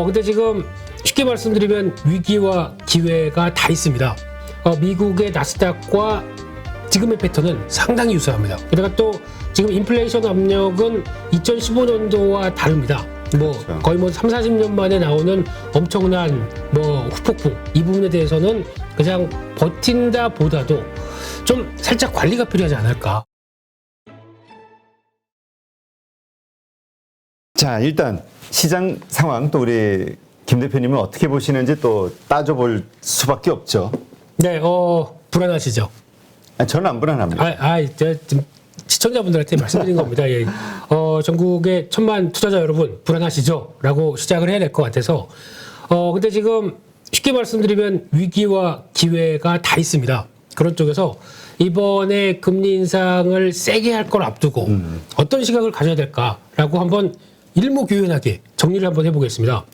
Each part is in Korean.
근데 지금 쉽게 말씀드리면 위기와 기회가 다 있습니다. 미국의 나스닥과 지금의 패턴은 상당히 유사합니다. 게다가 또 지금 인플레이션 압력은 2015년도와 다릅니다. 그렇죠. 거의 3, 40년 만에 나오는 엄청난 후폭풍, 이 부분에 대해서는 그냥 버틴다 보다도 좀 살짝 관리가 필요하지 않을까. 자, 일단 시장 상황 또 우리 김 대표님은 어떻게 보시는지 또 따져볼 수밖에 없죠. 네, 불안하시죠? 저는 안 불안합니다. 제가 지금 시청자분들한테 말씀드린 겁니다. 예. 전국의 천만 투자자 여러분, 불안하시죠? 라고 시작을 해야 될 것 같아서. 근데 지금 쉽게 말씀드리면 위기와 기회가 다 있습니다. 그런 쪽에서 이번에 금리 인상을 세게 할 걸 앞두고 어떤 시각을 가져야 될까라고 한번 일목요연하게 정리를 한번 해보겠습니다.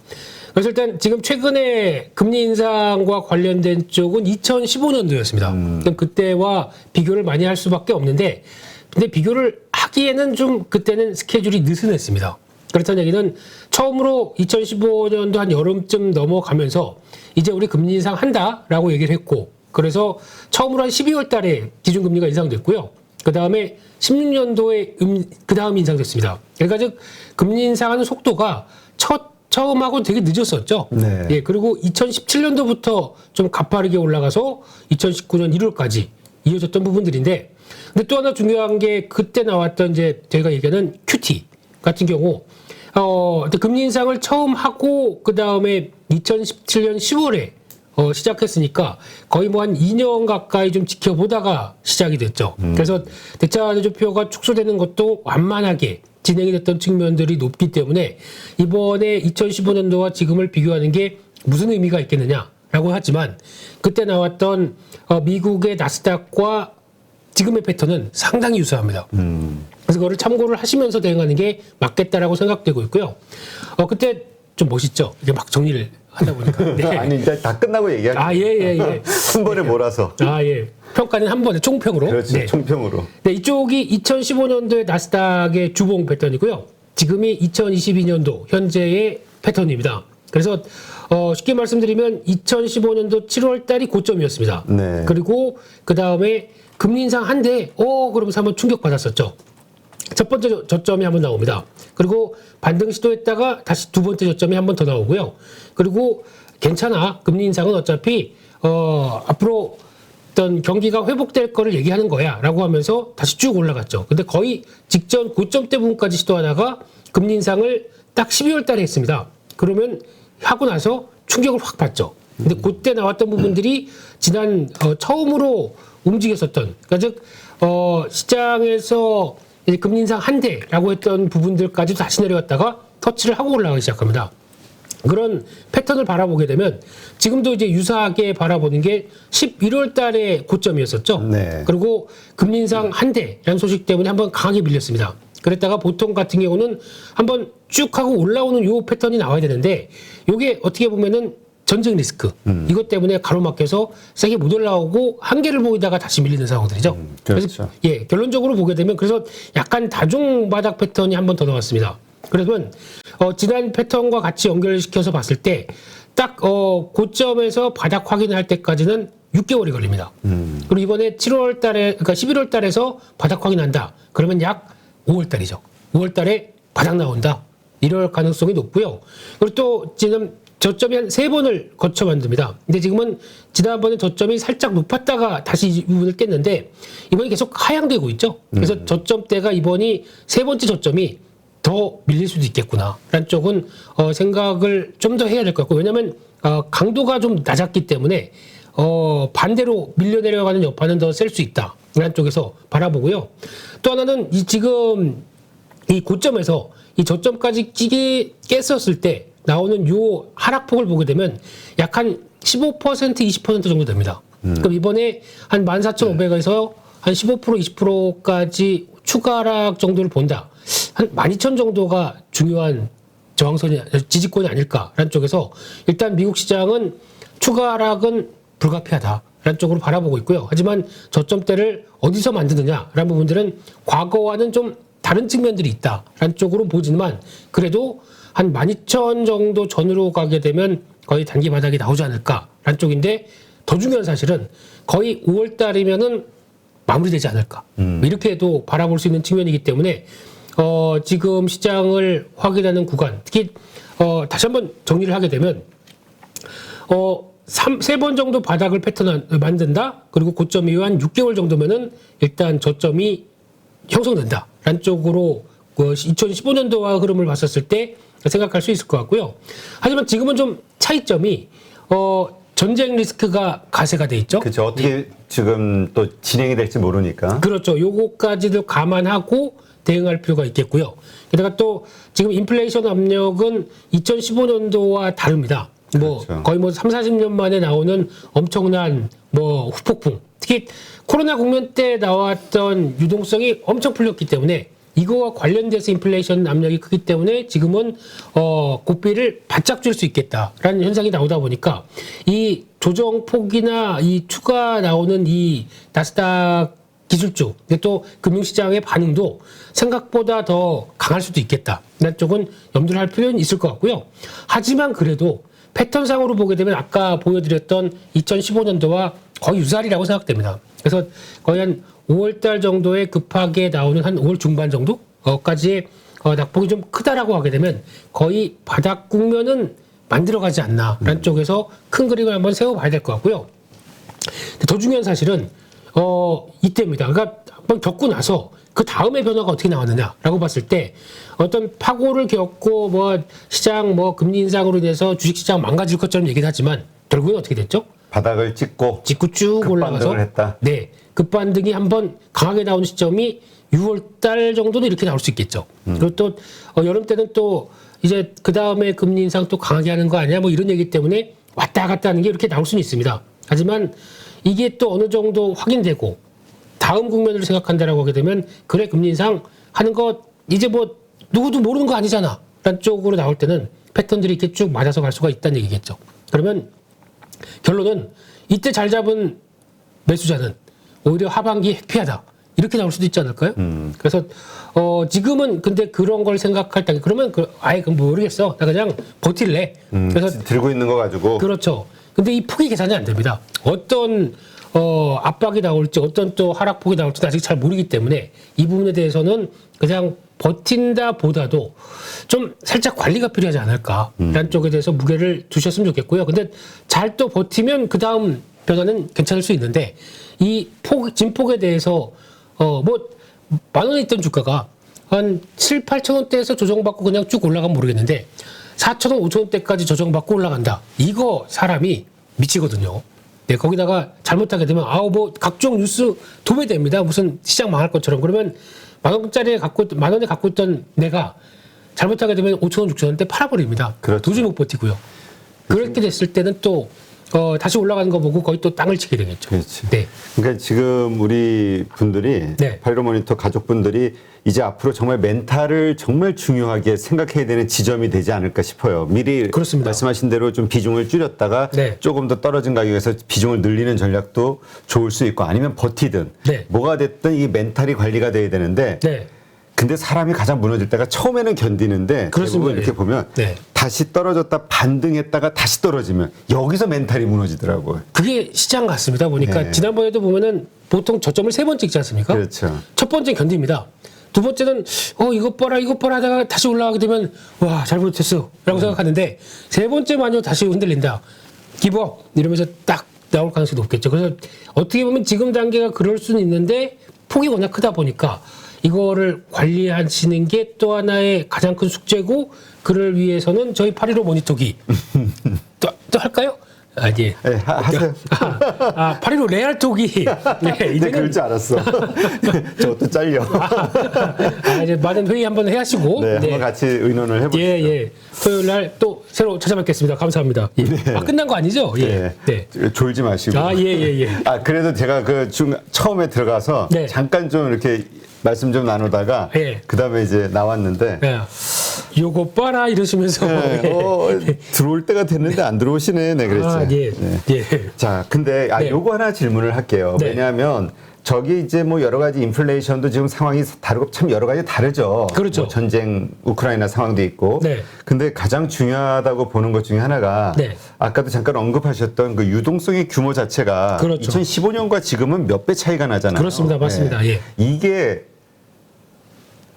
그래서 일단 지금 최근에 금리 인상과 관련된 쪽은 2015년도였습니다. 그럼 그때와 비교를 많이 할 수밖에 없는데, 근데 비교를 하기에는 좀 그때는 스케줄이 느슨했습니다. 그렇다는 얘기는 처음으로 2015년도 한 여름쯤 넘어가면서 이제 우리 금리 인상 한다라고 얘기를 했고, 그래서 처음으로 한 12월 달에 기준금리가 인상됐고요. 그 다음에 16년도에 그 다음 인상됐습니다. 그러니까 즉 금리 인상하는 속도가 처음하고 되게 늦었었죠. 네. 예, 그리고 2017년도부터 좀 가파르게 올라가서 2019년 1월까지 이어졌던 부분들인데, 근데 또 하나 중요한 게 그때 나왔던 이제 저희가 얘기하는 QT 같은 경우, 금리 인상을 처음 하고 그 다음에 2017년 10월에 시작했으니까 거의 한 2년 가까이 좀 지켜보다가 시작이 됐죠. 그래서 대차 대조표가 축소되는 것도 완만하게 진행이 됐던 측면들이 높기 때문에 이번에 2015년도와 지금을 비교하는 게 무슨 의미가 있겠느냐라고 하지만, 그때 나왔던 미국의 나스닥과 지금의 패턴은 상당히 유사합니다. 그래서 그거를 참고를 하시면서 대응하는 게 맞겠다라고 생각되고 있고요. 그때 좀 멋있죠? 이게 막 정리를 하다 보니까. 네. 아니, 이제 다 끝나고 얘기할게요. 예. 한 번에 몰아서. 예. 평가는 한 번에 총평으로. 그렇지, 네. 총평으로. 네, 이쪽이 2015년도의 나스닥의 주봉 패턴이고요. 지금이 2022년도 현재의 패턴입니다. 그래서 쉽게 말씀드리면 2015년도 7월 달이 고점이었습니다. 네. 그리고 그 다음에 금리 인상 한데 그러면서 한번 충격받았었죠. 첫 번째 저점이 한번 나옵니다. 그리고 반등 시도했다가 다시 두 번째 저점이 한번 더 나오고요. 그리고 괜찮아, 금리 인상은 어차피 앞으로 어떤 경기가 회복될 거를 얘기하는 거야 라고 하면서 다시 쭉 올라갔죠. 근데 거의 직전 고점대 부분까지 시도하다가 금리 인상을 딱 12월 달에 했습니다. 그러면 하고 나서 충격을 확 받죠. 근데 그때 나왔던 부분들이 지난 처음으로 움직였었던, 그러니까 즉 시장에서 이제 금리 인상 한대라고 했던 부분들까지 다시 내려갔다가 터치를 하고 올라가기 시작합니다. 그런 패턴을 바라보게 되면 지금도 이제 유사하게 바라보는 게 11월 달에 고점이었었죠. 네. 그리고 금리 인상 한대라는 소식 때문에 한번 강하게 밀렸습니다. 그랬다가 보통 같은 경우는 한번 쭉 하고 올라오는 요 패턴이 나와야 되는데, 요게 어떻게 보면은 전쟁 리스크, 이것 때문에 가로막혀서 세게 못 올라오고 한계를 보이다가 다시 밀리는 상황들이죠. 그렇죠. 그래서 결론적으로 보게 되면 그래서 약간 다중바닥 패턴이 한 번 더 나왔습니다. 그러면 지난 패턴과 같이 연결시켜서 봤을 때 딱 고점에서 바닥 확인할 때까지는 6개월이 걸립니다. 그리고 이번에 7월 달에, 그러니까 11월 달에서 바닥 확인한다. 그러면 약 5월 달이죠. 5월 달에 바닥 나온다. 이럴 가능성이 높고요. 그리고 또 지금 저점이 한 3번을 거쳐 만듭니다. 근데 지금은 지난번에 저점이 살짝 높았다가 다시 이 부분을 깼는데 이번에 계속 하향되고 있죠. 그래서 저점대가 이번이 3번째 저점이 더 밀릴 수도 있겠구나 라는 쪽은 생각을 좀 더 해야 될 것 같고, 왜냐하면 강도가 좀 낮았기 때문에 반대로 밀려 내려가는 여파는 더 셀 수 있다 라는 쪽에서 바라보고요. 또 하나는 지금 이 고점에서 이 저점까지 깼었을 때 나오는 요 하락폭을 보게 되면 약 한 15% 20% 정도 됩니다. 그럼 이번에 한 14,500에서 한 15% 20%까지 추가 하락 정도를 본다. 한 12,000 정도가 중요한 저항선이, 지지권이 아닐까라는 쪽에서 일단 미국 시장은 추가 하락은 불가피하다라는 쪽으로 바라보고 있고요. 하지만 저점대를 어디서 만드느냐라는 부분들은 과거와는 좀 다른 측면들이 있다라는 쪽으로 보지만, 그래도 한 12,000 정도 전으로 가게 되면 거의 단기 바닥이 나오지 않을까라는 쪽인데 더 중요한 사실은 거의 5월 달이면은 마무리되지 않을까 이렇게도 바라볼 수 있는 측면이기 때문에 지금 시장을 확인하는 구간 특히 다시 한번 정리를 하게 되면 세 번 정도 바닥을 패턴을 만든다. 그리고 고점 이후 한 6개월 정도면은 일단 저점이 형성된다라는 쪽으로 2015년도와 흐름을 봤었을 때 생각할 수 있을 것 같고요. 하지만 지금은 좀 차이점이 전쟁 리스크가 가세가 돼 있죠. 그렇죠. 어떻게 지금 또 진행이 될지 모르니까. 그렇죠. 요거까지도 감안하고 대응할 필요가 있겠고요. 게다가 또 지금 인플레이션 압력은 2015년도와 다릅니다. 그렇죠. 거의 30-40년 만에 나오는 엄청난 후폭풍. 특히 코로나 국면 때 나왔던 유동성이 엄청 풀렸기 때문에 이거와 관련돼서 인플레이션 압력이 크기 때문에 지금은 고삐를 바짝 줄 수 있겠다라는 현상이 나오다 보니까 이 조정폭이나 이 추가 나오는 이 나스닥 기술주, 또 금융시장의 반응도 생각보다 더 강할 수도 있겠다. 이런 쪽은 염두를 할 필요는 있을 것 같고요. 하지만 그래도 패턴상으로 보게 되면 아까 보여드렸던 2015년도와 거의 유사리라고 생각됩니다. 그래서 거의 한 5월달 정도에 급하게 나오는 한 5월 중반 정도까지의 낙폭이 좀 크다라고 하게 되면 거의 바닥 국면은 만들어가지 않나라는 쪽에서 큰 그림을 한번 세워봐야 될 것 같고요. 더 중요한 사실은 이때입니다. 그러니까 한번 겪고 나서 그 다음에 변화가 어떻게 나왔느냐라고 봤을 때 어떤 파고를 겪고 시장 금리 인상으로 인해서 주식시장 망가질 것처럼 얘기를 하지만 결국은 어떻게 됐죠? 바닥을 찍고 쭉 올라가서 급반등을 했다. 네, 급반등이 한번 강하게 나오는 시점이 6월달 정도는 이렇게 나올 수 있겠죠. 그리고 또 여름 때는 또 이제 그 다음에 금리 인상 또 강하게 하는 거 아니야? 이런 얘기 때문에 왔다 갔다 하는 게 이렇게 나올 수는 있습니다. 하지만 이게 또 어느 정도 확인되고 다음 국면을 생각한다라고 하게 되면 그래 금리 인상 하는 거 이제 누구도 모르는 거 아니잖아 라는 쪽으로 나올 때는 패턴들이 이렇게 쭉 맞아서 갈 수가 있다는 얘기겠죠. 그러면 결론은 이때 잘 잡은 매수자는 오히려 하반기 회피하다 이렇게 나올 수도 있지 않을까요? 그래서 지금은 근데 그런 걸 생각할 때 그러면 아예 모르겠어 나 그냥 버틸래. 그래서 들고 있는 거 가지고. 그렇죠. 근데 이 폭이 계산이 안 됩니다. 어떤 압박이 나올지 어떤 또 하락폭이 나올지 아직 잘 모르기 때문에 이 부분에 대해서는 그냥 버틴다 보다도 좀 살짝 관리가 필요하지 않을까라는 쪽에 대해서 무게를 두셨으면 좋겠고요. 근데 잘 또 버티면 그 다음 변화는 괜찮을 수 있는데 이 진폭에 대해서 10,000원에 있던 주가가 한 7, 8천 원대에서 조정받고 그냥 쭉 올라가면 모르겠는데 4,000원, 5,000원대까지 조정받고 올라간다. 이거 사람이 미치거든요. 네, 거기다가 잘못하게 되면 각종 뉴스 도배됩니다. 무슨 시장 망할 것처럼. 그러면 만 원에 갖고 있던 내가 잘못하게 되면 5,000원, 6,000원대 팔아버립니다. 그렇죠. 도저히 못 버티고요. 그렇게 됐을 때는 또 다시 올라가는 거 보고 거의 또 땅을 치게 되겠죠. 그렇지. 네. 그러니까 지금 우리 분들이 네. 파이로 모니터 가족분들이 이제 앞으로 정말 멘탈을 정말 중요하게 생각해야 되는 지점이 되지 않을까 싶어요. 미리 그렇습니다. 말씀하신 대로 좀 비중을 줄였다가 네. 조금 더 떨어진 가격에서 비중을 늘리는 전략도 좋을 수 있고 아니면 버티든 네. 뭐가 됐든 이 멘탈이 관리가 돼야 되는데 네. 근데 사람이 가장 무너질 때가 처음에는 견디는데 그렇습니다. 대부분 이렇게 보면 네. 다시 떨어졌다 반등했다가 다시 떨어지면 여기서 멘탈이 무너지더라고요. 그게 시장 같습니다. 보니까 네. 지난번에도 보면은 보통 저점을 3번 찍지 않습니까? 그렇죠. 첫 번째는 견딥니다. 두 번째는 이것 봐라 하다가 다시 올라가게 되면 와 잘 버텼어 라고 생각하는데 세 번째만요 다시 흔들린다. 기법 이러면서 딱 나올 가능성이 높겠죠. 그래서 어떻게 보면 지금 단계가 그럴 수는 있는데 폭이 워낙 크다 보니까 이거를 관리하시는 게 또 하나의 가장 큰 숙제고 그를 위해서는 저희 8.15 모니터기 또 할까요? 예. 네, 하세요. 8.15 레알톡이. 네, 이제 그럴 줄 알았어. 저것도 잘려. 이제 많은 회의 한번 해하시고. 네, 한번 같이 의논을 해보시죠. 예. 토요일 날 또 새로 찾아뵙겠습니다. 감사합니다. 예. 끝난 거 아니죠? 예. 네. 졸지 마시고. 예. 그래도 제가 처음에 들어가서 네. 잠깐 좀 이렇게 말씀 좀 나누다가 예. 그 다음에 이제 나왔는데 요거 봐라 이러시면서 들어올 때가 됐는데 안 들어오시네. 네, 그랬지. 예. 자, 근데 요거 하나 질문을 할게요. 네. 왜냐하면 저기 이제 뭐 여러 가지 인플레이션도 지금 상황이 다르고 참 여러 가지 다르죠. 그렇죠. 뭐 전쟁 우크라이나 상황도 있고. 네. 근데 가장 중요하다고 보는 것 중에 하나가 네. 아까도 잠깐 언급하셨던 그 유동성의 규모 자체가 그렇죠. 2015년과 지금은 몇 배 차이가 나잖아요. 그렇습니다. 맞습니다. 예. 이게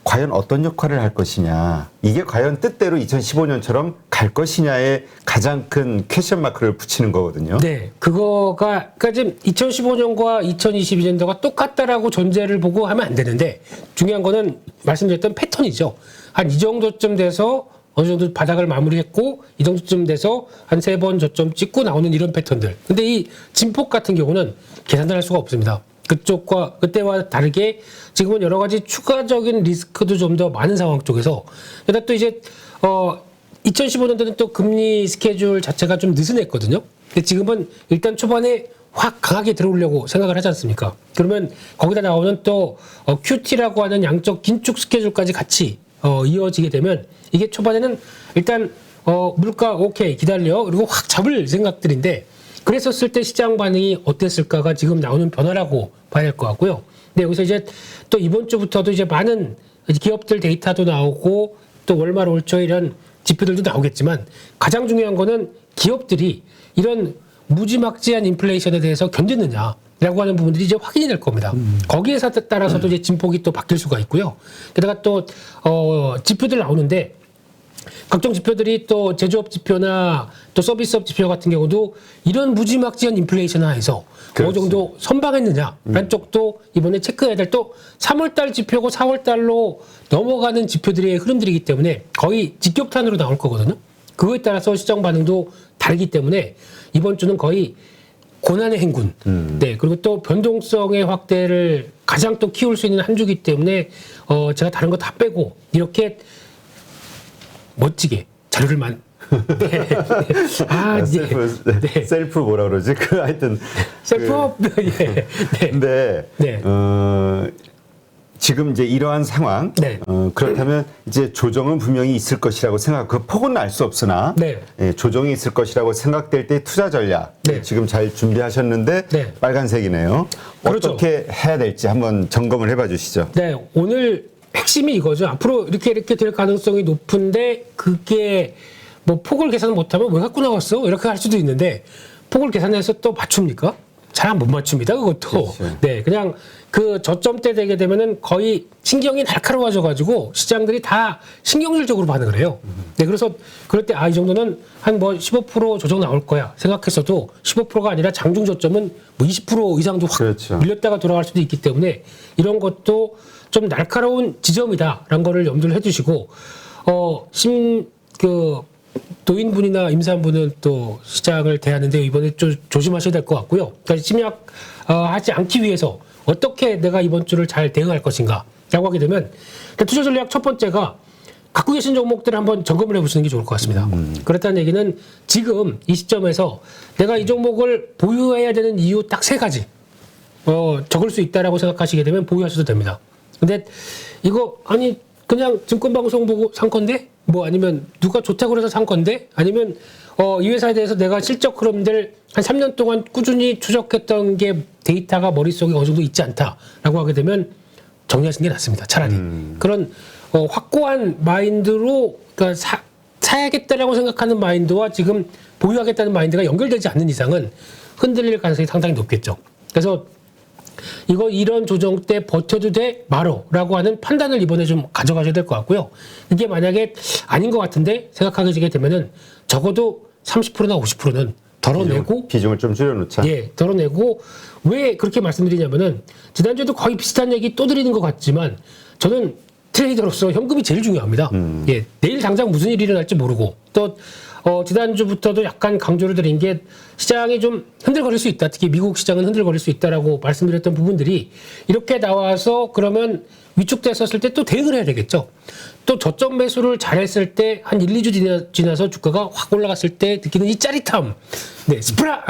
과연 어떤 역할을 할 것이냐, 이게 과연 뜻대로 2015년처럼 갈 것이냐에 가장 큰 퀘션 마크를 붙이는 거거든요. 네, 그러니까 지금 2015년과 2022년도가 똑같다라고 전제를 보고 하면 안 되는데 중요한 거는 말씀드렸던 패턴이죠. 한 이 정도쯤 돼서 어느 정도 바닥을 마무리했고 이 정도쯤 돼서 한 3번 저점 찍고 나오는 이런 패턴들. 근데 이 진폭 같은 경우는 계산할 수가 없습니다. 그쪽과 그때와 다르게 지금은 여러 가지 추가적인 리스크도 좀 더 많은 상황 쪽에서 게다가 또 이제 2015년도는 또 금리 스케줄 자체가 좀 느슨했거든요. 근데 지금은 일단 초반에 확 강하게 들어오려고 생각을 하지 않습니까? 그러면 거기다 나오는 또 QT라고 하는 양적 긴축 스케줄까지 같이 이어지게 되면 이게 초반에는 일단 물가 오케이 기다려 그리고 확 잡을 생각들인데 그랬었을 때 시장 반응이 어땠을까가 지금 나오는 변화라고 봐야 될 것 같고요. 네, 여기서 이제 또 이번 주부터도 이제 많은 기업들 데이터도 나오고 또 월말 올초 이런 지표들도 나오겠지만 가장 중요한 거는 기업들이 이런 무지막지한 인플레이션에 대해서 견디느냐라고 하는 부분들이 이제 확인이 될 겁니다. 거기에서 따라서도 이제 진폭이 또 바뀔 수가 있고요. 게다가 또 지표들 나오는데 각종 지표들이 또 제조업 지표나 또 서비스업 지표 같은 경우도 이런 무지막지한 인플레이션 하에서 어느 정도 선방했느냐라는 쪽도 이번에 체크해야 될 또 3월달 지표고 4월달로 넘어가는 지표들의 흐름들이기 때문에 거의 직격탄으로 나올 거거든요. 그거에 따라서 시장 반응도 다르기 때문에 이번 주는 거의 고난의 행군. 네, 그리고 또 변동성의 확대를 가장 또 키울 수 있는 한 주기 때문에 제가 다른 거 다 빼고 이렇게 멋지게 자료를 네. 셀프 뭐라 그러지? 하여튼 셀프업 예. 네. 근데 네. 지금 이제 이러한 상황 네. 그렇다면 이제 조정은 분명히 있을 것이라고 생각. 그 폭은 알 수 없으나 네. 예, 조정이 있을 것이라고 생각될 때 투자 전략 네. 지금 잘 준비하셨는데 네. 빨간색이네요. 그렇죠. 어떻게 해야 될지 한번 점검을 해봐 주시죠. 네, 오늘 핵심이 이거죠. 앞으로 이렇게 될 가능성이 높은데 그게 뭐 폭을 계산 못하면 왜 갖고 나왔어? 이렇게 할 수도 있는데 폭을 계산해서 또 맞춥니까? 잘 못 맞춥니다. 그것도. 그렇죠. 네, 그냥 그 저점대 되게 되면은 거의 신경이 날카로워져 가지고 시장들이 다 신경질적으로 반응을 해요. 네, 그래서 그럴 때 이 정도는 한 뭐 15% 조정 나올 거야 생각했어도 15%가 아니라 장중 저점은 뭐 20% 이상도 확 그렇죠. 밀렸다가 돌아갈 수도 있기 때문에 이런 것도 좀 날카로운 지점이다라는 거를 염두를 해주시고 도인분이나 임산부는 또 시장을 대하는데 이번에 좀 조심하셔야 될 것 같고요. 그러니까 침략하지 않기 위해서 어떻게 내가 이번 주를 잘 대응할 것인가라고 하게 되면 투자 전략 첫 번째가 갖고 계신 종목들을 한번 점검을 해보시는 게 좋을 것 같습니다. 그렇다는 얘기는 지금 이 시점에서 내가 이 종목을 보유해야 되는 이유 딱 3가지 적을 수 있다라고 생각하시게 되면 보유하셔도 됩니다. 근데 이거 아니 그냥 증권방송 보고 산 건데 뭐 아니면 누가 좋다고 그래서 산 건데 아니면 이 회사에 대해서 내가 실적 흐름들 한 3년 동안 꾸준히 추적했던 게 데이터가 머릿속에 어느 정도 있지 않다라고 하게 되면 정리하시는 게 낫습니다. 차라리 그런 확고한 마인드로 그러니까 사야겠다라고 생각하는 마인드와 지금 보유하겠다는 마인드가 연결되지 않는 이상은 흔들릴 가능성이 상당히 높겠죠. 그래서 이런 조정 때 버텨도 돼 말어라고 하는 판단을 이번에 좀 가져가셔야 될 것 같고요. 이게 만약에 아닌 것 같은데 생각하게 되면은 적어도 30%나 50%는 덜어내고 비중을 좀 줄여놓자. 예, 덜어내고 왜 그렇게 말씀드리냐면은 지난주에도 거의 비슷한 얘기 또 드리는 것 같지만 저는 트레이더로서 현금이 제일 중요합니다. 예, 내일 당장 무슨 일이 일어날지 모르고 또 지난주부터도 약간 강조를 드린 게 시장이 좀 흔들거릴 수 있다. 특히 미국 시장은 흔들거릴 수 있다라고 말씀드렸던 부분들이 이렇게 나와서 그러면 위축됐었을 때 또 대응을 해야 되겠죠. 또 저점 매수를 잘했을 때 한 1, 2주 지나서 주가가 확 올라갔을 때 느끼는 이 짜릿함. 네, 스프라!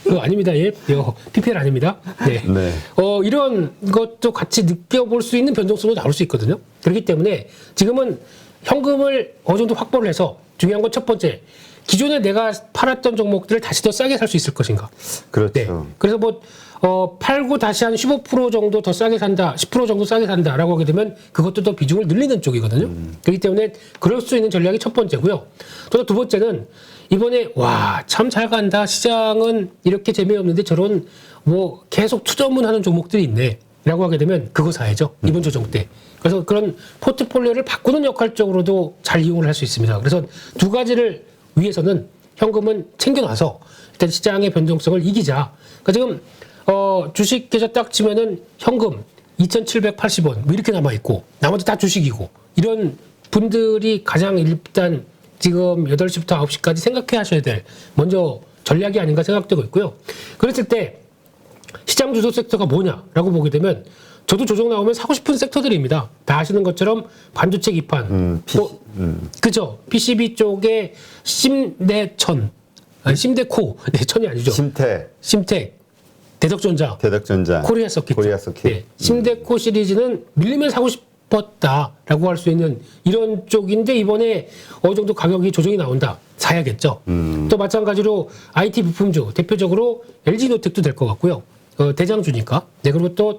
이거 아닙니다. 예, 이거 PPL 아닙니다. 네. 네. 이런 것도 같이 느껴볼 수 있는 변동성도 나올 수 있거든요. 그렇기 때문에 지금은 현금을 어느 정도 확보를 해서 중요한 건 첫 번째, 기존에 내가 팔았던 종목들을 다시 더 싸게 살 수 있을 것인가. 그렇죠. 네. 그래서 뭐 팔고 다시 한 15% 정도 더 싸게 산다, 10% 정도 싸게 산다라고 하게 되면 그것도 더 비중을 늘리는 쪽이거든요. 그렇기 때문에 그럴 수 있는 전략이 첫 번째고요. 또 두 번째는 이번에 와, 참 잘 간다. 시장은 이렇게 재미없는데 저런 뭐 계속 투자문하는 종목들이 있네라고 하게 되면 그거 사야죠. 이번 조정 때. 그래서 그런 포트폴리오를 바꾸는 역할 쪽으로도 잘 이용을 할 수 있습니다. 그래서 두 가지를 위해서는 현금은 챙겨놔서 일단 시장의 변동성을 이기자. 그러니까 지금 주식 계좌 딱 치면은 현금 2,780원 뭐 이렇게 남아 있고 나머지 다 주식이고 이런 분들이 가장 일단 지금 8시부터 9시까지 생각해 하셔야 될 먼저 전략이 아닌가 생각되고 있고요. 그랬을 때 시장 주도 섹터가 뭐냐라고 보게 되면 저도 조정 나오면 사고 싶은 섹터들입니다. 다 아시는 것처럼 반도체 기판, 그죠? PCB 쪽에 심내천, 심대코, 내천이 아니죠. 심택, 대덕전자, 코리아 서킷. 네, 심대코 시리즈는 밀리면 사고 싶었다라고 할 수 있는 이런 쪽인데 이번에 어느 정도 가격이 조정이 나온다. 사야겠죠. 또 마찬가지로 IT 부품주, 대표적으로 LG노텍도 될 것 같고요. 대장주니까. 네, 그리고 또,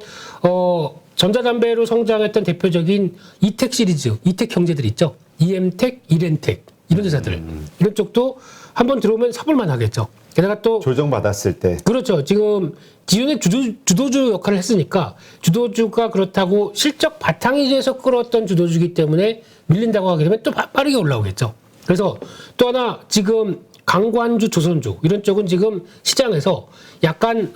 전자담배로 성장했던 대표적인 이텍 시리즈, 이텍 형제들 있죠. EM텍, 이렌텍, 이런 회사들. 이런 쪽도 한번 들어오면 사볼만 하겠죠. 게다가 또. 조정받았을 때. 그렇죠. 지금 기존의 주도주 역할을 했으니까 주도주가 그렇다고 실적 바탕이 돼서 끌었던 주도주기 때문에 밀린다고 하게 되면 또 빠르게 올라오겠죠. 그래서 또 하나 지금 강관주, 조선주 이런 쪽은 지금 시장에서 약간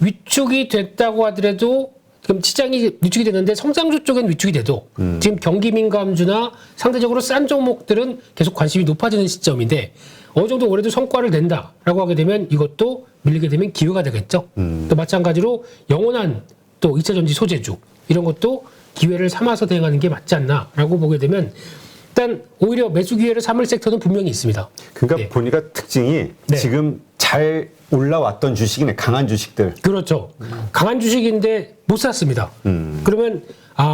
위축이 됐다고 하더라도 지금 시장이 위축이 됐는데 성장주 쪽엔 위축이 돼도 지금 경기민감주나 상대적으로 싼 종목들은 계속 관심이 높아지는 시점인데 어느 정도 올해도 성과를 낸다라고 하게 되면 이것도 밀리게 되면 기회가 되겠죠. 또 마찬가지로 영원한 또 2차전지 소재주 이런 것도 기회를 삼아서 대응하는 게 맞지 않나라고 보게 되면 일단 오히려 매수 기회를 삼을 섹터는 분명히 있습니다. 그러니까 네. 보니까 특징이 네. 지금 잘 올라왔던 주식이네. 강한 주식들. 그렇죠. 강한 주식인데 못 샀습니다. 그러면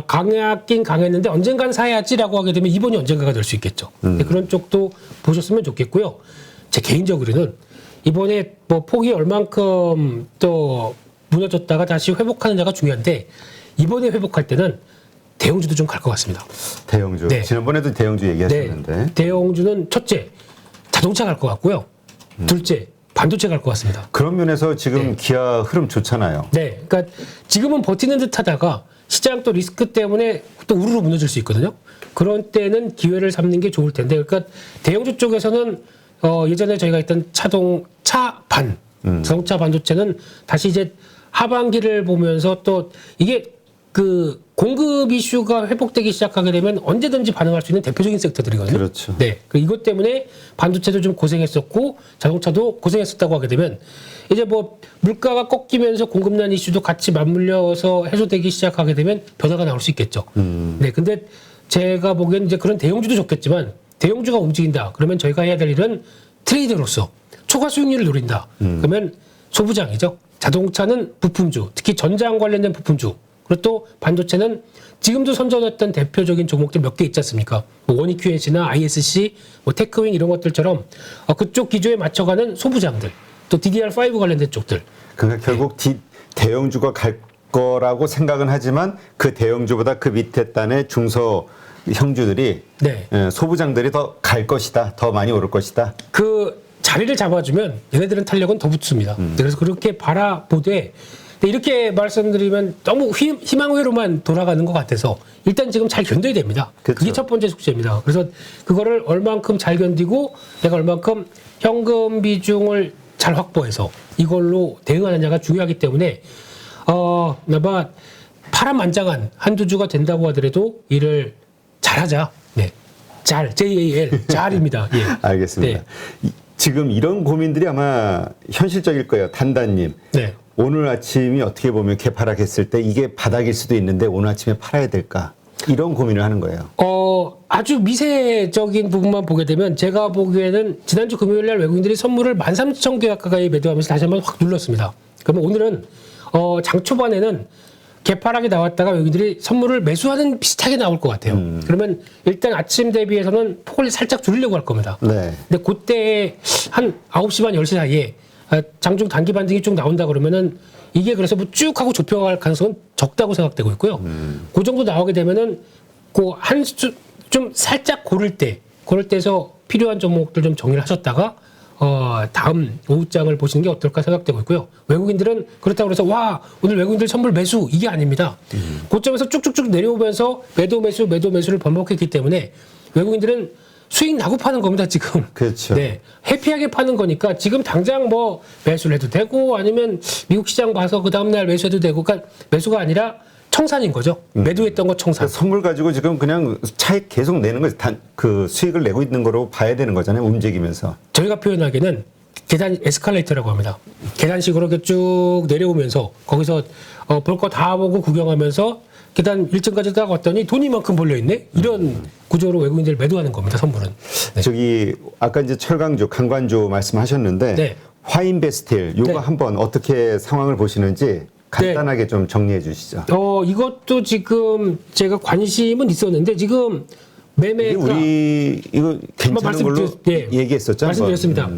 강하긴 강했는데 언젠간 사야지라고 하게 되면 이번이 언젠가가 될 수 있겠죠. 네, 그런 쪽도 보셨으면 좋겠고요. 제 개인적으로는 이번에 뭐 폭이 얼만큼 또 무너졌다가 다시 회복하느냐가 중요한데 이번에 회복할 때는 대형주도 좀 갈 것 같습니다. 대형주. 네. 지난번에도 대형주 얘기하셨는데. 네. 대형주는 첫째 자동차 갈 것 같고요. 둘째 반도체 갈 것 같습니다. 그런 면에서 지금 네. 기아 흐름 좋잖아요. 네, 그러니까 지금은 버티는 듯하다가 시장 또 리스크 때문에 또 우르르 무너질 수 있거든요. 그런 때는 기회를 삼는 게 좋을 텐데, 그러니까 대형주 쪽에서는 예전에 저희가 했던 자동차 반도체는 다시 이제 하반기를 보면서 또 이게 그 공급 이슈가 회복되기 시작하게 되면 언제든지 반응할 수 있는 대표적인 섹터들이거든요. 그렇죠. 네. 이것 때문에 반도체도 좀 고생했었고 자동차도 고생했었다고 하게 되면 이제 뭐 물가가 꺾이면서 공급난 이슈도 같이 맞물려서 해소되기 시작하게 되면 변화가 나올 수 있겠죠. 네. 근데 제가 보기엔 이제 그런 대형주도 좋겠지만 대형주가 움직인다. 그러면 저희가 해야 될 일은 트레이더로서 초과 수익률을 노린다. 그러면 소부장이죠. 자동차는 부품주, 특히 전장 관련된 부품주. 그리고 또 반도체는 지금도 선전했던 대표적인 종목들 몇 개 있지 않습니까? 뭐 원익QNC나 ISC, 뭐 테크윙 이런 것들처럼 그쪽 기조에 맞춰가는 소부장들, 또 DDR5 관련된 쪽들. 그러니까 결국 대형주가 갈 거라고 생각은 하지만 그 대형주보다 그 밑에 단의 중소 형주들이 네. 소부장들이 더 갈 것이다, 더 많이 오를 것이다. 그 자리를 잡아주면 얘네들은 탄력은 더 붙습니다. 그래서 그렇게 바라보되 이렇게 말씀드리면 너무 희망회로만 돌아가는 것 같아서 일단 지금 잘 견뎌야 됩니다. 그렇죠. 그게 첫 번째 숙제입니다. 그래서 그거를 얼만큼 잘 견디고 내가 얼만큼 현금 비중을 잘 확보해서 이걸로 대응하느냐가 중요하기 때문에 아마 파란만장한 한두 주가 된다고 하더라도 일을 잘하자. 네, JAL 잘입니다. 예. 알겠습니다. 네. 지금 이런 고민들이 아마 현실적일 거예요. 단단님. 네. 오늘 아침이 어떻게 보면 개파락했을 때 이게 바닥일 수도 있는데 오늘 아침에 팔아야 될까? 이런 고민을 하는 거예요. 아주 미세적인 부분만 보게 되면 제가 보기에는 지난주 금요일 날 외국인들이 선물을 13,000개 가까이 매도하면서 다시 한번 확 눌렀습니다. 그러면 오늘은 장 초반에는 개파락이 나왔다가 외국인들이 선물을 매수하는 비슷하게 나올 것 같아요. 그러면 일단 아침 대비해서는 폭을 살짝 줄이려고 할 겁니다. 네. 근데 그때 한 9시 반 10시 사이에 장중 단기 반등이 쭉 나온다 그러면은 이게 그래서 뭐 쭉 하고 좁혀갈 가능성은 적다고 생각되고 있고요. 그 정도 나오게 되면은 좀 살짝 고를 때에서 필요한 종목들 좀 정리를 하셨다가 다음 오후장을 보시는 게 어떨까 생각되고 있고요. 외국인들은 그렇다고 해서 와 오늘 외국인들 선물 매수 이게 아닙니다. 고점에서 쭉쭉쭉 내려오면서 매도 매수를 반복했기 때문에 외국인들은 수익 나고 파는 겁니다 지금. 그렇죠. 네, 해피하게 파는 거니까 지금 당장 뭐 매수를 해도 되고 아니면 미국 시장 봐서 그 다음 날 매수해도 되고, 그러니까 매수가 아니라 청산인 거죠. 매도했던 거 청산. 그러니까 선물 가지고 지금 그냥 차익 계속 내는 거, 그 수익을 내고 있는 거로 봐야 되는 거잖아요. 움직이면서. 저희가 표현하기에는 계단 에스컬레이터라고 합니다. 계단식으로 이렇게 쭉 내려오면서 거기서 볼 거 다 보고 구경하면서 계단 1층까지 딱 왔더니 돈이 만큼 벌려 있네. 이런 구조로 외국인들 매도하는 겁니다. 선물은. 네. 저기 아까 이제 철강주, 강관주 말씀하셨는데 네. 화인베스틸 요거 네. 한번 어떻게 상황을 보시는지 간단하게 좀 정리해 주시죠. 이것도 지금 제가 관심은 있었는데 지금 매매가 우리 이거 괜찮은 걸로 예, 얘기했었죠. 말씀드렸습니다.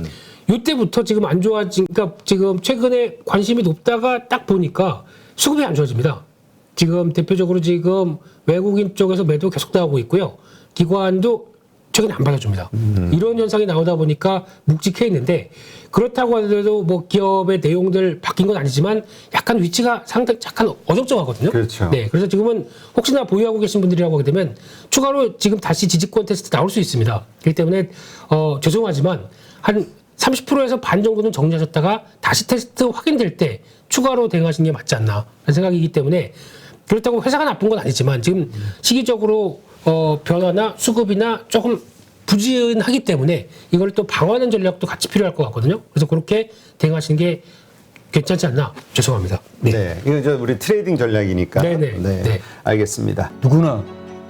이때부터 지금 안 좋아진, 그러니까 지금 최근에 관심이 높다가 딱 보니까 수급이 안 좋아집니다. 지금 대표적으로 지금 외국인 쪽에서 매도 계속 나오고 있고요. 기관도 최근에 안 받아줍니다. 이런 현상이 나오다 보니까 묵직해 있는데, 그렇다고 하더라도 뭐 기업의 내용들 바뀐 건 아니지만 약간 위치가 상당히 약간 어정쩡하거든요. 그렇죠. 네, 그래서 지금은 혹시나 보유하고 계신 분들이라고 하게 되면 추가로 지금 다시 지지권 테스트 나올 수 있습니다. 그렇기 때문에 죄송하지만 한 30%에서 반 정도는 정리하셨다가 다시 테스트 확인될 때 추가로 대응하시는 게 맞지 않나 라는 생각이기 때문에, 그렇다고 회사가 나쁜 건 아니지만 지금 시기적으로 변화나 수급이나 조금 부진하기 때문에 이걸 또 방어하는 전략도 같이 필요할 것 같거든요. 그래서 그렇게 대응하시는 게 괜찮지 않나. 죄송합니다. 네. 네, 이거 저 우리 트레이딩 전략이니까. 네네. 네. 알겠습니다. 누구나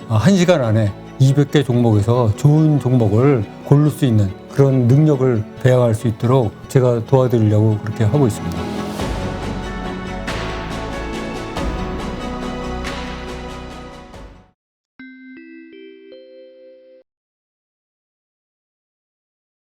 1시간 안에 200개 종목에서 좋은 종목을 고를 수 있는 그런 능력을 배양할 수 있도록 제가 도와드리려고 그렇게 하고 있습니다.